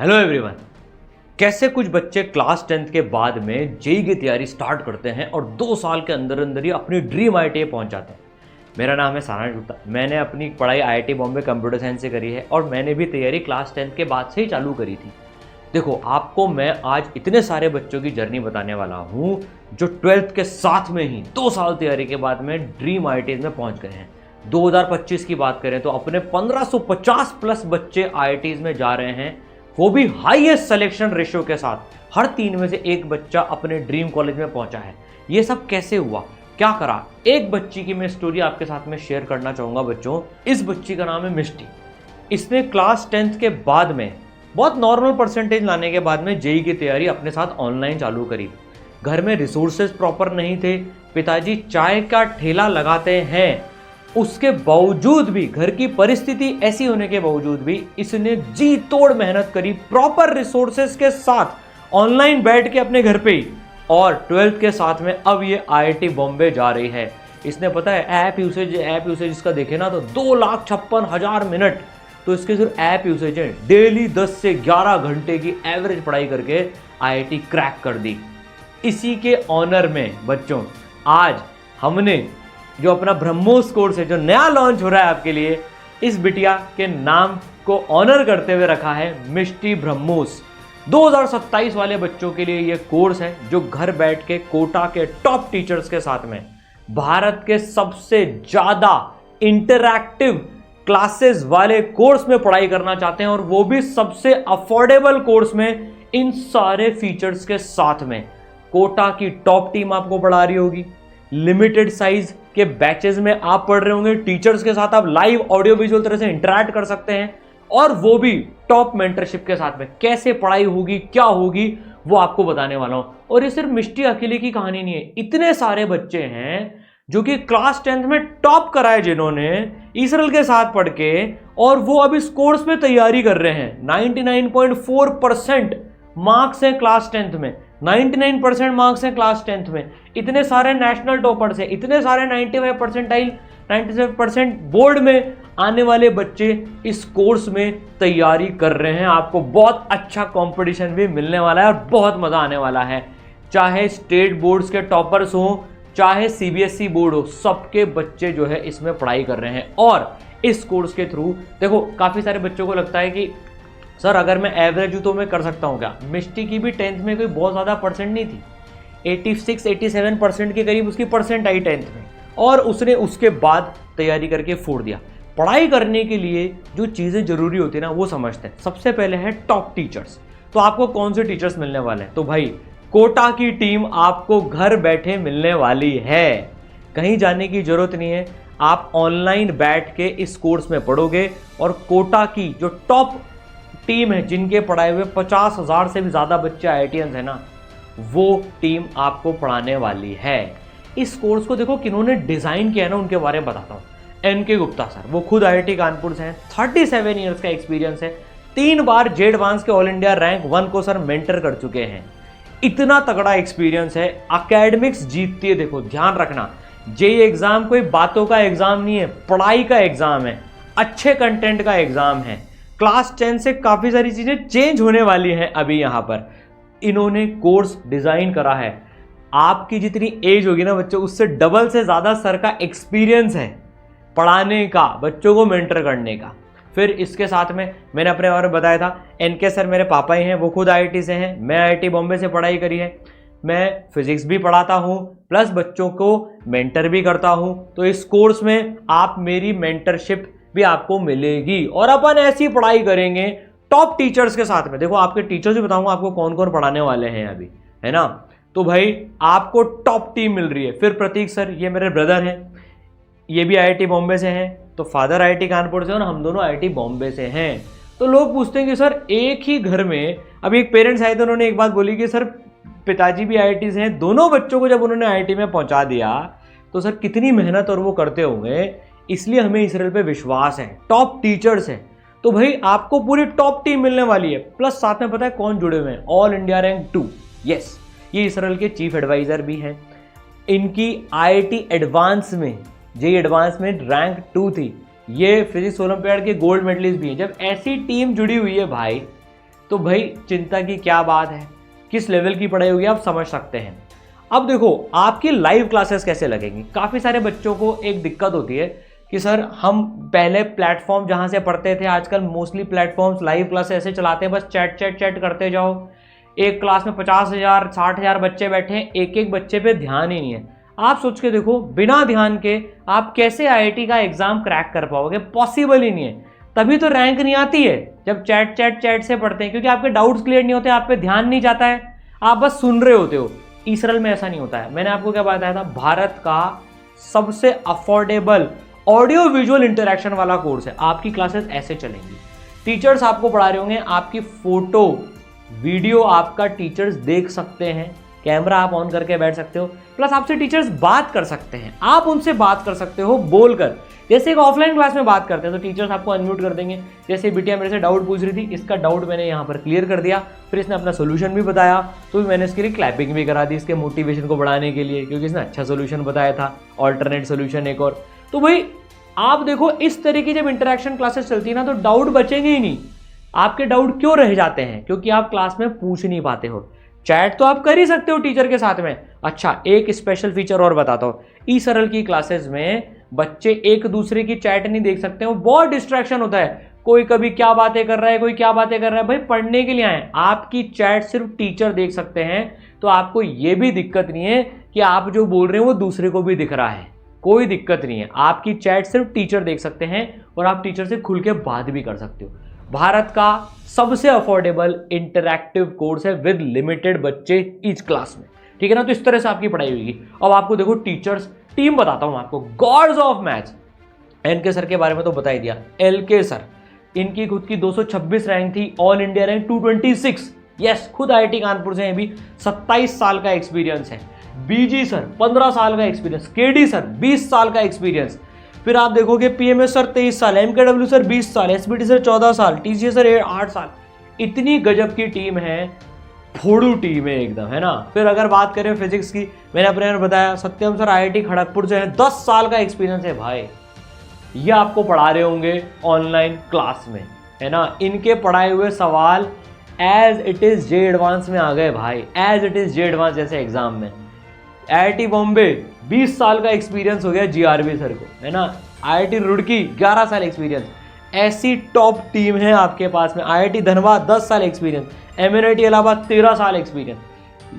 Hello everyone. कैसे कुछ बच्चे क्लास 10th के बाद में जेई की तैयारी स्टार्ट करते हैं और 2 साल के अंदर अंदर ही अपनी ड्रीम आईआईटी पहुंच जाते हैं। मेरा नाम है सारांश गुप्ता। मैंने अपनी पढ़ाई आईआईटी बॉम्बे कंप्यूटर साइंस से करी है और मैंने भी तैयारी क्लास 10th के बाद से ही चालू करी थी। देखो, आपको मैं आज इतने सारे बच्चों की जर्नी बताने वाला हूँ जो 12th के साथ में ही 2 साल तैयारी के बाद में ड्रीम आईआईटी में पहुँच गए हैं। 2025 की बात करें तो अपने 1550 प्लस बच्चे आईआईटी में जा रहे हैं, वो भी हाईएस्ट सिलेक्शन रेशियो के साथ। हर 3 में से एक बच्चा अपने ड्रीम कॉलेज में पहुंचा है। ये सब कैसे हुआ, क्या करा, एक बच्ची की मैं स्टोरी आपके साथ में शेयर करना चाहूंगा बच्चों। इस बच्ची का नाम है मिष्टी। इसने क्लास 10th के बाद में बहुत नॉर्मल परसेंटेज लाने के बाद में जेई की तैयारी अपने साथ ऑनलाइन चालू करी। घर में रिसोर्सेज प्रॉपर नहीं थे, पिताजी चाय का ठेला लगाते हैं, उसके बावजूद भी, घर की परिस्थिति ऐसी होने के बावजूद भी इसने जी तोड़ मेहनत करी प्रॉपर रिसोर्सेज के साथ ऑनलाइन बैठ के अपने घर पे ही। और 12th के साथ में अब ये आईआईटी बॉम्बे जा रही है। इसने पता है ऐप यूसेज इसका देखे ना तो 2,56,000 मिनट तो इसके सिर्फ ऐप यूसेज है। डेली 10 से 11 घंटे की एवरेज पढ़ाई करके आईआईटी क्रैक कर दी। इसी के ऑनर में बच्चों आज हमने जो अपना ब्रह्मोस कोर्स है जो नया लॉन्च हो रहा है आपके लिए, इस बिटिया के नाम को ऑनर करते हुए रखा है मिष्टी ब्रह्मोस। 2027 वाले बच्चों के लिए ये कोर्स है जो घर बैठ के कोटा के टॉप टीचर्स के साथ में भारत के सबसे ज्यादा इंटरैक्टिव क्लासेस वाले कोर्स में पढ़ाई करना चाहते हैं, और वो भी सबसे अफोर्डेबल कोर्स में इन सारे फीचर्स के साथ में। कोटा की टॉप टीम आपको पढ़ा रही होगी, लिमिटेड साइज के बैचेस में आप पढ़ रहे होंगे, टीचर्स के साथ आप लाइव ऑडियो विजुअल तरह से इंटरैक्ट कर सकते हैं, और वो भी टॉप मेंटरशिप के साथ में। कैसे पढ़ाई होगी, क्या होगी, वो आपको बताने वाला हूं। और ये सिर्फ मिष्टी अकेले की कहानी नहीं है, इतने सारे बच्चे हैं जो कि क्लास 10th में टॉप कराए जिन्होंने इसरल के साथ पढ़ के, और वो अब इस कोर्स में तैयारी कर रहे हैं। 99.4% मार्क्स हैं क्लास 10th में, 99% मार्क्स हैं क्लास 10th में। इतने सारे नेशनल टॉपर्स हैं, इतने सारे 95 परसेंटाइल 97% बोर्ड में आने वाले बच्चे इस कोर्स में तैयारी कर रहे हैं। आपको बहुत अच्छा कंपटीशन भी मिलने वाला है और बहुत मजा आने वाला है। चाहे स्टेट बोर्ड्स के टॉपर्स हो, चाहे सीबीएसई बोर्ड हो, सबके बच्चे जो है इसमें पढ़ाई कर रहे हैं। और इस कोर्स के थ्रू देखो, काफी सारे बच्चों को लगता है कि सर अगर मैं एवरेज हूं तो मैं कर सकता हूं क्या। मिष्टी की भी 10th में कोई बहुत ज़्यादा परसेंट नहीं थी, 86-87% के करीब उसकी परसेंट आई 10th में, और उसने उसके बाद तैयारी करके फोड़ दिया। पढ़ाई करने के लिए जो चीज़ें जरूरी होती है ना, वो समझते हैं। सबसे पहले है टॉप टीचर्स। तो आपको कौन से टीचर्स मिलने वाले हैं? तो भाई कोटा की टीम आपको घर बैठे मिलने वाली है, कहीं जाने की जरूरत नहीं है। आप ऑनलाइन बैठ के इस कोर्स में पढ़ोगे, और कोटा की जो टॉप टीम है जिनके पढ़ाए हुए 50,000 से भी ज़्यादा बच्चे आईआईटीएंस है ना, वो टीम आपको पढ़ाने वाली है। इस कोर्स को देखो किन्होंने डिज़ाइन किया है ना, उनके बारे में बताता हूँ। एनके गुप्ता सर, वो खुद आईआईटी कानपुर से हैं, 37 ईयर्स का एक्सपीरियंस है, 3 बार जे एडवांस के ऑल इंडिया रैंक 1 को सर मेंटर कर चुके हैं। इतना तगड़ा एक्सपीरियंस है, अकेडमिक्स जीतती है। देखो ध्यान रखना, जेईई एग्जाम कोई बातों का एग्जाम नहीं है, पढ़ाई का एग्जाम है, अच्छे कंटेंट का एग्जाम है। क्लास 10 से काफ़ी सारी चीज़ें चेंज होने वाली हैं अभी यहाँ पर। इन्होंने कोर्स डिज़ाइन करा है। आपकी जितनी एज होगी ना बच्चों, उससे डबल से ज़्यादा सर का एक्सपीरियंस है पढ़ाने का, बच्चों को मेंटर करने का। फिर इसके साथ में मैंने अपने बारे में बताया था, एनके सर मेरे पापा ही हैं, वो खुद आईआईटी से हैं, मैं आईआईटी बॉम्बे से पढ़ाई करी है। मैं फिजिक्स भी पढ़ाता हूँ, प्लस बच्चों को मेंटर भी करता हूँ। तो इस कोर्स में आप मेरी मेंटरशिप भी आपको मिलेगी, और अपन ऐसी पढ़ाई करेंगे टॉप टीचर्स के साथ में। देखो आपके टीचर्स भी बताऊंगा आपको कौन कौन पढ़ाने वाले हैं अभी, है ना। तो भाई आपको टॉप टीम मिल रही है। फिर प्रतीक सर, ये मेरे ब्रदर हैं, ये भी आईआईटी बॉम्बे से हैं। तो फादर आईआईटी कानपुर से और हम दोनों आईआईटी बॉम्बे से हैं। तो लोग पूछते हैं कि सर एक ही घर में, अभी एक पेरेंट्स आए थे, उन्होंने एक बात बोली कि सर पिताजी भी आईआईटी से हैं, दोनों बच्चों को जब उन्होंने आईआईटी में पहुंचा दिया तो सर कितनी मेहनत और वो करते होंगे, इसलिए हमें इसरल पे विश्वास है, टॉप टीचर्स हैं। तो भाई आपको पूरी टॉप टीम मिलने वाली है। प्लस साथ में पता है कौन जुड़े हुए हैं? All India rank 2। यस, ये इसरल के चीफ एडवाइजर भी हैं। इनकी आईआईटी एडवांस में, जेईई एडवांस में रैंक 2 थी। ये फिजिक्स ओलंपियाड के गोल्ड मेडलिस्ट भी हैं। जब ऐसी टीम जुड़ी हुई है भाई, तो भाई चिंता की क्या बात है, किस लेवल की पढ़ाई होगी आप समझ सकते हैं। अब देखो आपकी लाइव क्लासेस कैसे लगेंगी। काफ़ी सारे बच्चों को एक दिक्कत होती है कि सर हम पहले प्लेटफॉर्म जहाँ से पढ़ते थे, आजकल मोस्टली प्लेटफॉर्म्स लाइव क्लास ऐसे चलाते हैं, बस चैट चैट चैट करते जाओ। एक क्लास में 50,000 60,000 बच्चे बैठे हैं, एक एक बच्चे पे ध्यान ही नहीं है। आप सोच के देखो, बिना ध्यान के आप कैसे आईआईटी का एग्जाम क्रैक कर पाओगे, पॉसिबल ही नहीं है। तभी तो रैंक नहीं आती है जब चैट चैट चैट से पढ़ते हैं, क्योंकि आपके डाउट्स क्लियर नहीं होते, आप पे ध्यान नहीं जाता है, आप बस सुन रहे होते हो। इसरल में ऐसा नहीं होता है। मैंने आपको क्या बताया था, भारत का सबसे अफोर्डेबल ऑडियो विजुअल इंटरेक्शन वाला कोर्स है। आपकी क्लासेस ऐसे चलेंगी, टीचर्स आपको पढ़ा रहे होंगे, आपकी फोटो वीडियो आपका टीचर्स देख सकते हैं, कैमरा आप ऑन करके बैठ सकते हो, प्लस आपसे टीचर्स बात कर सकते हैं, आप उनसे बात कर सकते हो बोलकर। जैसे एक ऑफलाइन क्लास में बात करते हैं तो टीचर्स आपको अनम्यूट कर देंगे। जैसे बिटिया मेरे से डाउट पूछ रही थी, इसका डाउट मैंने यहाँ पर क्लियर कर दिया, फिर इसने अपना सोल्यूशन भी बताया, तो मैंने इसके लिए क्लैपिंग भी करा दी इसके मोटिवेशन को बढ़ाने के लिए, क्योंकि इसने अच्छा सोल्यूशन बताया था, ऑल्टरनेट सोल्यूशन एक और। तो भाई आप देखो, इस तरीके जब इंटरेक्शन क्लासेस चलती है ना, तो डाउट बचेंगे ही नहीं। आपके डाउट क्यों रह जाते हैं? क्योंकि आप क्लास में पूछ नहीं पाते हो। चैट तो आप कर ही सकते हो टीचर के साथ में। अच्छा, एक स्पेशल फीचर और बताता हूँ, ई सरल की क्लासेस में बच्चे एक दूसरे की चैट नहीं देख सकते हो, बहुत डिस्ट्रैक्शन होता है। कोई कभी क्या बातें कर रहा है, कोई क्या बातें कर रहा है। भाई पढ़ने के लिए आए, आपकी चैट सिर्फ टीचर देख सकते हैं, तो आपको ये भी दिक्कत नहीं है कि आप जो बोल रहे हैं वो दूसरे को भी दिख रहा है, कोई दिक्कत नहीं है। आपकी चैट सिर्फ टीचर देख सकते हैं और आप टीचर से खुल के बात भी कर सकते हो। भारत का सबसे अफोर्डेबल इंटरैक्टिव कोर्स है विद लिमिटेड बच्चे ईच क्लास में, ठीक है ना। तो इस तरह से आपकी पढ़ाई होगी। अब आपको देखो टीचर्स टीम बताता हूं आपको, gods of maths. NK sir के बारे में तो बता ही दिया, एलके सर, इनकी खुद की 226 रैंक थी, ऑल इंडिया रैंक 226। यस, खुद आईआईटी कानपुर से हैं, भी 27 साल का एक्सपीरियंस है। बीजी सर 15 साल का एक्सपीरियंस, केडी सर 20 साल का एक्सपीरियंस। फिर आप देखोगे पीएमएस सर 23 साल, एमकेडब्ल्यू सर 20 साल, एसबीटी सर 14 साल, टीसीएस सर 8 साल। इतनी गजब की टीम है, फोड़ू टीम है एकदम, है ना। फिर अगर बात करें फिजिक्स की, मैंने अपने बताया सत्यम सर आईआईटी खड़गपुर से है, 10 साल का एक्सपीरियंस है भाई। ये आपको पढ़ा रहे होंगे ऑनलाइन क्लास में, है ना। इनके पढ़ाए हुए सवाल as it is J advanced में आ गए भाई, as it is J advanced जैसे एग्जाम में। आईआईटी बॉम्बे 20 साल का एक्सपीरियंस हो गया जीआरबी सर को, है ना। आईआईटी रुड़की 11 साल एक्सपीरियंस। ऐसी टॉप टीम है आपके पास में। आईआईटी धनबाद 10 साल एक्सपीरियंस, एमएनआईटी इलाहाबाद 13 साल एक्सपीरियंस।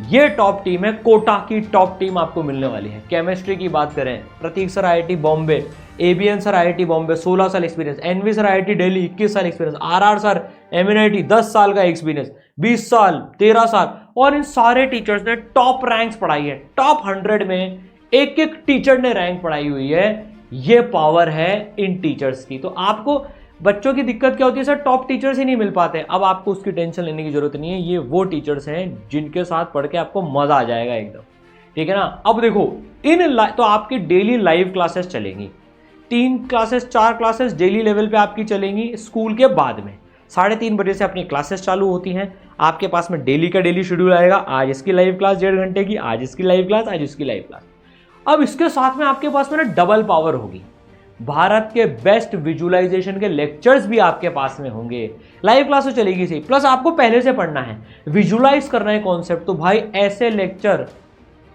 ये टॉप टीम है, कोटा की टॉप टीम आपको मिलने वाली है। केमिस्ट्री की बात करें, Prateek sir IIT Bombay, ABN sir IIT Bombay 16 साल experience, NV sir IIT Delhi 21 साल एक्सपीरियंस, आरआर सर एमएनआईटी 10 साल का एक्सपीरियंस, 20 साल 13 साल। और इन सारे टीचर्स ने टॉप रैंक्स पढ़ाई है, टॉप 100 में एक एक टीचर ने रैंक पढ़ाई हुई है। ये पावर है इन टीचर्स की। तो आपको बच्चों की दिक्कत क्या होती है, सर टॉप टीचर्स ही नहीं मिल पाते। अब आपको उसकी टेंशन लेने की जरूरत नहीं है, ये वो टीचर्स हैं जिनके साथ पढ़ के आपको मजा आ जाएगा एकदम, ठीक है ना। अब देखो तो आपकी डेली लाइव क्लासेस चलेंगी, 3 क्लासेस 4 क्लासेस डेली लेवल पे आपकी चलेंगी। स्कूल के बाद में 3:30 बजे से अपनी क्लासेस चालू होती हैं। आपके पास में डेली का डेली शेड्यूल आएगा, आज इसकी लाइव क्लास 1.5 घंटे की, आज इसकी लाइव क्लास, आज इसकी लाइव क्लास। अब इसके साथ में आपके पास में ना डबल पावर होगी, भारत के बेस्ट विजुअलाइजेशन के लेक्चर्स भी आपके पास में होंगे। लाइव क्लास तो चलेगी सही, प्लस आपको पहले से पढ़ना है, विजुअलाइज करना है कॉन्सेप्ट। तो भाई ऐसे लेक्चर,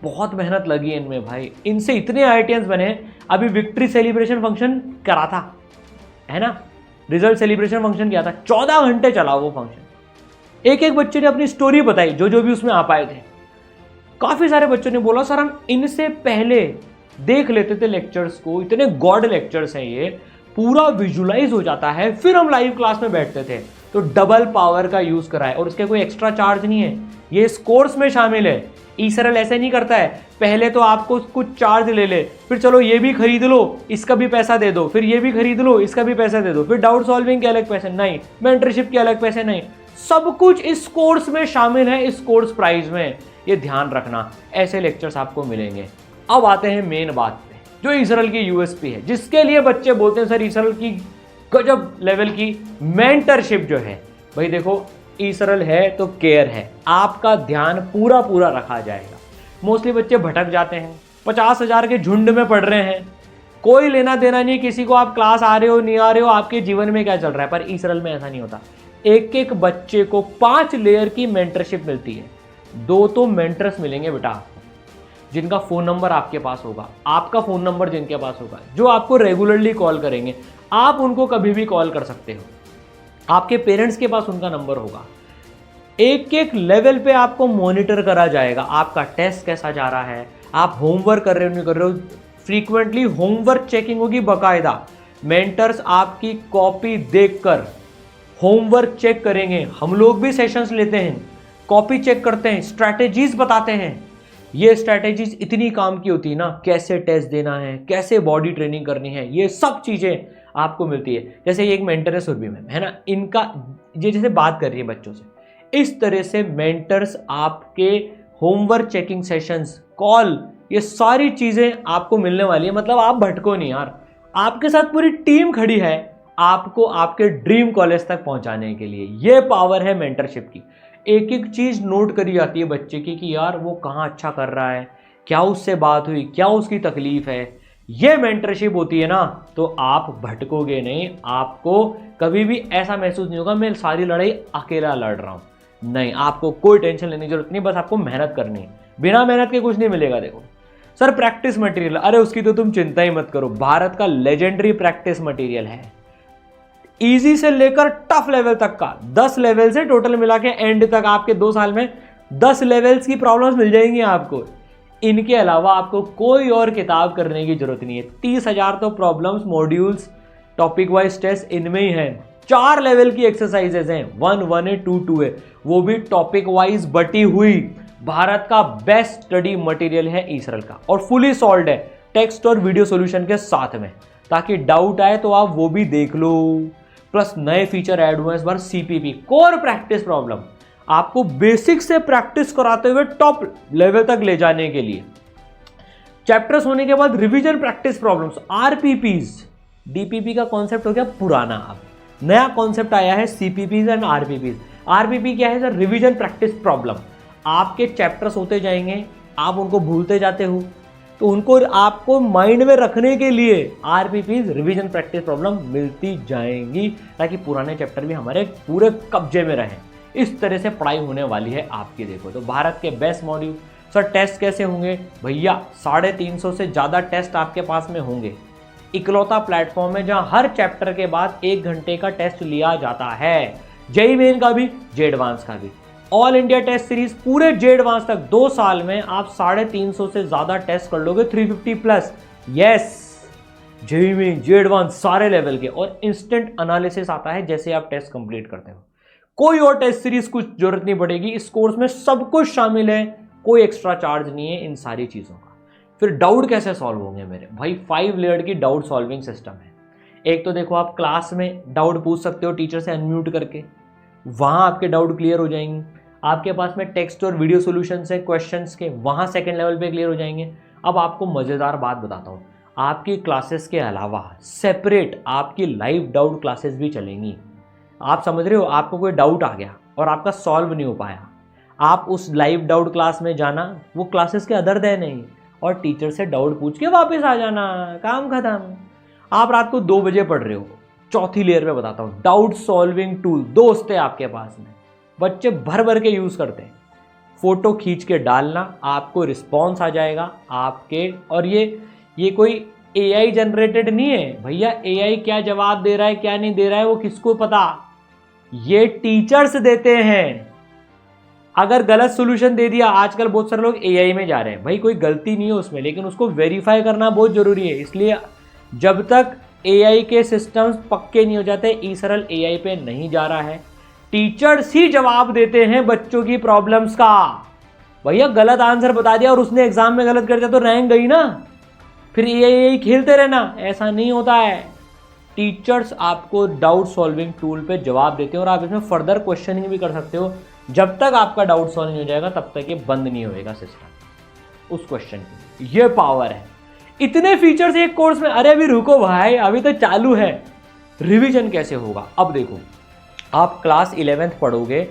बहुत मेहनत लगी है इनमें भाई, इनसे इतने आईआईटीएंस बने। अभी विक्ट्री सेलिब्रेशन फंक्शन करा था, है ना, रिजल्ट सेलिब्रेशन फंक्शन किया था, 14 घंटे चला वो फंक्शन। एक एक बच्चे ने अपनी स्टोरी बताई, जो भी उसमें आ पाए थे। काफी सारे बच्चों ने बोला सर हम इनसे पहले देख लेते थे लेक्चर्स को, इतने गॉड लेक्चर्स हैं, ये पूरा विजुअलाइज हो जाता है, फिर हम लाइव क्लास में बैठते थे। तो डबल पावर का यूज करा है और उसके कोई एक्स्ट्रा चार्ज नहीं है, ये इस कोर्स में शामिल है। ई सरल ऐसे नहीं करता है, पहले तो आपको कुछ चार्ज ले ले, फिर चलो ये भी खरीद लो, इसका भी पैसा दे दो, फिर ये भी खरीद लो, इसका भी पैसा दे दो, फिर डाउट सॉल्विंग के अलग पैसे नहीं, मेंटरशिप के अलग पैसे नहीं, सब कुछ इस कोर्स में शामिल है, इस कोर्स प्राइस में। ये ध्यान रखना, ऐसे लेक्चर्स आपको मिलेंगे। अब आते हैं मेन बात पे, जो ई सरल की यूएसपी है, जिसके लिए बच्चे बोलते हैं सर ई सरल की गजब लेवल की मेंटरशिप जो है। भाई देखो, ई सरल है तो केयर है, आपका ध्यान पूरा पूरा रखा जाएगा। मोस्टली बच्चे भटक जाते हैं, 50,000 के झुंड में पढ़ रहे हैं, कोई लेना देना नहीं किसी को, आप क्लास आ रहे हो नहीं आ रहे हो, आपके जीवन में क्या चल रहा है। पर ई सरल में ऐसा नहीं होता, एक एक बच्चे को 5 लेयर की मेंटरशिप मिलती है। 2 तो मेंटर्स मिलेंगे बेटा आपको, जिनका फ़ोन नंबर आपके पास होगा, आपका फ़ोन नंबर जिनके पास होगा, जो आपको रेगुलरली कॉल करेंगे। आप उनको कभी भी कॉल कर सकते हो, आपके पेरेंट्स के पास उनका नंबर होगा। एक एक लेवल पे आपको मॉनिटर करा जाएगा, आपका टेस्ट कैसा जा रहा है, आप होमवर्क कर रहे हो नहीं कर रहे हो। फ्रीक्वेंटली होमवर्क चेकिंग होगी बाकायदा। मेंटर्स आपकी कॉपी देखकर होमवर्क चेक करेंगे। हम लोग भी सेशंस लेते हैं, कॉपी चेक करते हैं, स्ट्रैटेजीज बताते हैं। ये स्ट्रैटेजीज इतनी काम की होती है ना, कैसे टेस्ट देना है, कैसे बॉडी ट्रेनिंग करनी है, ये सब चीज़ें आपको मिलती है। जैसे ये एक मेंटर है सुरभि मैम, है ना, इनका ये जैसे बात कर रही है बच्चों से, इस तरह से मेंटर्स आपके होमवर्क चेकिंग सेशंस, कॉल, ये सारी चीज़ें आपको मिलने वाली है। मतलब आप भटको नहीं यार, आपके साथ पूरी टीम खड़ी है आपको आपके ड्रीम कॉलेज तक पहुंचाने के लिए। ये पावर है मेंटरशिप की। एक एक चीज़ नोट करी जाती है बच्चे की कि यार वो कहाँ अच्छा कर रहा है, क्या उससे बात हुई, क्या उसकी तकलीफ है। ये मेंटरशिप होती है ना, तो आप भटकोगे नहीं। आपको कभी भी ऐसा महसूस नहीं होगा मैं सारी लड़ाई अकेला लड़ रहा हूँ। नहीं, आपको कोई टेंशन लेने की जरूरत नहीं, बस आपको मेहनत करनी है। बिना मेहनत के कुछ नहीं मिलेगा। देखो सर प्रैक्टिस मटेरियल, अरे उसकी तो तुम चिंता ही मत करो, भारत का लेजेंडरी प्रैक्टिस मटेरियल है। इजी से लेकर टफ लेवल तक का 10 लेवल से टोटल मिला के एंड तक आपके 2 साल में 10 लेवल्स की प्रॉब्लम्स मिल जाएंगी आपको। इनके अलावा आपको कोई और किताब करने की जरूरत नहीं है। 30,000 तो problems, modules, topic wise test इनमें ही हैं। 4 लेवल की एक्सरसाइजेज हैं, 1, 1A, 2, 2A, वो भी टॉपिक वाइज बटी हुई। भारत का बेस्ट स्टडी मटेरियल है ईसरल का, और फुली सॉल्व्ड है टेक्स्ट और वीडियो सॉल्यूशन के साथ में, ताकि डाउट आए तो आप वो भी देख लो। प्लस नए फीचर ऐड हुए इस बार, CPP कोर प्रैक्टिस प्रॉब्लम, आपको बेसिक से प्रैक्टिस कराते हुए टॉप लेवल तक ले जाने के लिए। चैप्टर्स होने के बाद revision practice problems, RPPs। DPP का कॉन्सेप्ट हो गया पुराना, अब नया कॉन्सेप्ट आया है CPPs एंड RPPs। RPP क्या है सर? Revision practice problem. आपके चैप्टर्स होते जाएंगे, आप उनको भूलते जाते हो, तो उनको आपको माइंड में रखने के लिए RPPs, रिवीजन प्रैक्टिस प्रॉब्लम मिलती जाएंगी, ताकि पुराने चैप्टर भी हमारे पूरे कब्जे में रहें। इस तरह से पढ़ाई होने वाली है आपकी। देखो तो भारत के बेस्ट मॉड्यूल। सर टेस्ट कैसे होंगे भैया? 350 से ज़्यादा टेस्ट आपके पास में होंगे। इकलौता प्लेटफॉर्म है जहां हर चैप्टर के बाद 1 घंटे का टेस्ट लिया जाता है। जेईई मेन का भी, जे एडवांस का भी। ऑल इंडिया टेस्ट सीरीज पूरे जे एडवांस तक 2 साल में आप 350 से ज़्यादा टेस्ट कर लोगे, 350+। यस, जेईई मेन, जे एडवांस सारे लेवल के, और इंस्टेंट एनालिसिस आता है जैसे आप टेस्ट कंप्लीट करते हो। कोई और टेस्ट सीरीज कुछ जरूरत नहीं पड़ेगी, इस कोर्स में सब कुछ शामिल है, कोई एक्स्ट्रा चार्ज नहीं है इन सारी चीज़ों का। फिर डाउट कैसे सॉल्व होंगे मेरे भाई? 5 लेयर्ड की डाउट सॉल्विंग सिस्टम है। एक तो देखो, आप क्लास में डाउट पूछ सकते हो टीचर से अनम्यूट करके, वहाँ आपके डाउट क्लियर हो जाएंगे। आपके पास में टेक्स्ट और वीडियो सॉल्यूशंस है क्वेश्चंस के, वहाँ सेकंड लेवल पे क्लियर हो जाएंगे। अब आपको मज़ेदार बात बताता हूँ, आपकी क्लासेस के अलावा सेपरेट आपकी लाइव डाउट क्लासेस भी चलेंगी। आप समझ रहे हो, आपको कोई डाउट आ गया और आपका सॉल्व नहीं हो पाया, आप उस लाइव डाउट क्लास में जाना, वो क्लासेस के अदर डे नहीं, और टीचर से डाउट पूछ के वापस आ जाना, काम खत्म। आप रात को 2 बजे पढ़ रहे हो, चौथी लेयर पे बताता हूँ, डाउट सॉल्विंग टूल दोस्त है आपके पास में, बच्चे भर भर के यूज़ करते हैं। फोटो खींच के डालना, आपको रिस्पॉन्स आ जाएगा आपके। और ये कोई AI जनरेटेड नहीं है भैया। AI क्या जवाब दे रहा है क्या नहीं दे रहा है वो किसको पता, ये टीचर्स देते हैं। अगर गलत सॉल्यूशन दे दिया, आजकल बहुत सारे लोग AI में जा रहे हैं, भाई कोई गलती नहीं है उसमें, लेकिन उसको वेरीफाई करना बहुत जरूरी है। इसलिए जब तक AI के सिस्टम्स पक्के नहीं हो जाते, ईसरल AI पे नहीं जा रहा है। टीचर्स ही जवाब देते हैं बच्चों की प्रॉब्लम्स का। भैया गलत आंसर बता दिया और उसने एग्जाम में गलत कर दिया तो रैंक गई ना, फिर AI खेलते रहना, ऐसा नहीं होता है। टीचर्स आपको डाउट सॉल्विंग टूल पे जवाब देते हैं, और आप इसमें फर्दर क्वेश्चनिंग भी कर सकते हो। जब तक आपका डाउट सॉल्व नहीं हो जाएगा तब तक ये बंद नहीं होएगा सिस्टम उस क्वेश्चन की। ये पावर है, इतने फीचर्स एक कोर्स में। अरे अभी रुको भाई, अभी तो चालू है। रिवीजन कैसे होगा? अब देखो, आप क्लास 11th पढ़ोगे,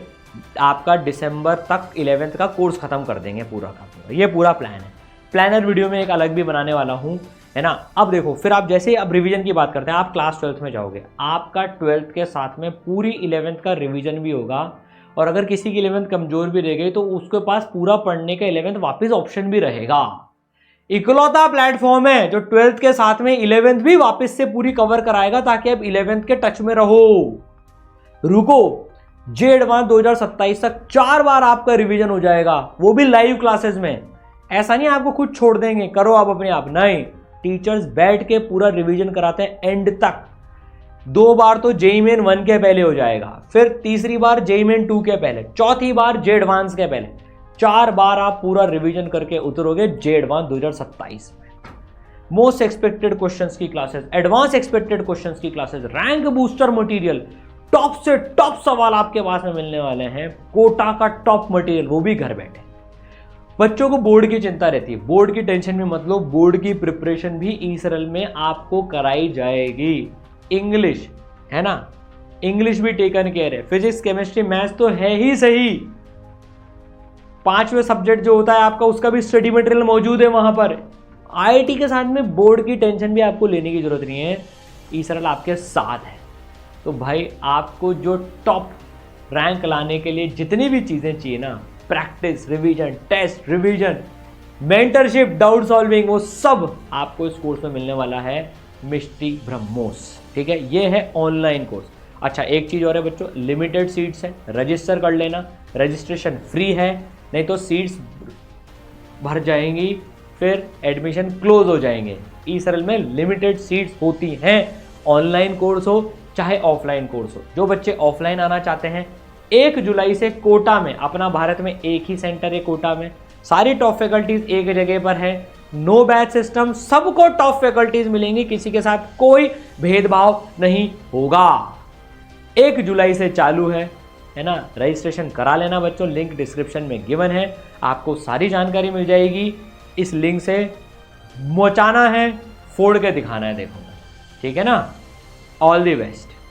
आपका दिसंबर तक 11th का कोर्स खत्म कर देंगे पूरा का पूरा। ये पूरा प्लान है। प्लानर वीडियो में एक अलग भी बनाने वाला हूँ है ना। अब देखो फिर आप जैसे ही अब रिवीजन की बात करते हैं, आप क्लास 12th में जाओगे, आपका 12th के साथ में पूरी 11th का रिवीजन भी होगा, और अगर किसी की 11th कमजोर भी रह गई तो उसके पास पूरा पढ़ने का 11th वापस ऑप्शन भी रहेगा। इकलौता प्लेटफॉर्म है जो 12th के साथ में 11th भी वापस से पूरी कवर कराएगा, ताकि आप 11th के टच में रहो। रुको, जे एडवांस 2027 तक 4 बार आपका रिवीजन हो जाएगा, वो भी लाइव क्लासेस में। ऐसा नहीं आपको खुद छोड़ देंगे, करो आप अपने आप, नहीं, टीचर्स बैठ के पूरा रिवीजन कराते हैं एंड तक। 2 बार तो जेईई मेन 1 के पहले हो जाएगा, फिर तीसरी बार जेईई मेन 2 के पहले, चौथी बार जे एडवांस के पहले, 4 बार आप पूरा रिवीजन करके उतरोगे जे एडवांस 2027 में। मोस्ट एक्सपेक्टेड क्वेश्चंस की क्लासेस, एडवांस एक्सपेक्टेड क्वेश्चंस की classes, rank booster material, top से टॉप सवाल आपके पास में मिलने वाले हैं, कोटा का टॉप मटेरियल, वो भी घर बैठे। बच्चों को बोर्ड की चिंता रहती है, बोर्ड की टेंशन भी मत लो, बोर्ड की प्रिपरेशन भी ई-सरल में आपको कराई जाएगी। इंग्लिश है ना, इंग्लिश भी टेकन केयर है, फिजिक्स केमिस्ट्री मैथ्स तो है ही सही, 5वें सब्जेक्ट जो होता है आपका उसका भी स्टडी मटेरियल मौजूद है वहां पर। आईआईटी के साथ में बोर्ड की टेंशन भी आपको लेने की जरूरत नहीं है, ई-सरल आपके साथ है। तो भाई आपको जो टॉप रैंक लाने के लिए जितनी भी चीजें चाहिए ना, practice, revision, test, revision, mentorship, doubt solving, वो सब आपको इस कोर्स में मिलने वाला है, मिस्ट्री ब्रह्मोस। ठीक है, ये है ऑनलाइन कोर्स। अच्छा, एक चीज़ और है बच्चों, लिमिटेड सीट्स है, रजिस्टर कर लेना, रजिस्ट्रेशन फ्री है, नहीं तो सीट्स भर जाएंगी, फिर एडमिशन क्लोज हो जाएंगे। ई-सरल में लिमिटेड सीट्स होती हैं, ऑनलाइन कोर्स हो चाहे ऑफलाइन कोर्स हो। जो बच्चे ऑफलाइन आना चाहते हैं, 1 जुलाई से कोटा में, अपना भारत में एक ही सेंटर है कोटा में, सारी टॉप फैकल्टीज एक जगह पर है, नो बैच सिस्टम, सबको टॉप फैकल्टीज मिलेंगी, किसी के साथ कोई भेदभाव नहीं होगा। 1 जुलाई से चालू है ना। रजिस्ट्रेशन करा लेना बच्चों, लिंक डिस्क्रिप्शन में गिवन है, आपको सारी जानकारी मिल जाएगी। इस लिंक से मचाना है, फोड़ के दिखाना है, देखो, ठीक है ना। All the best.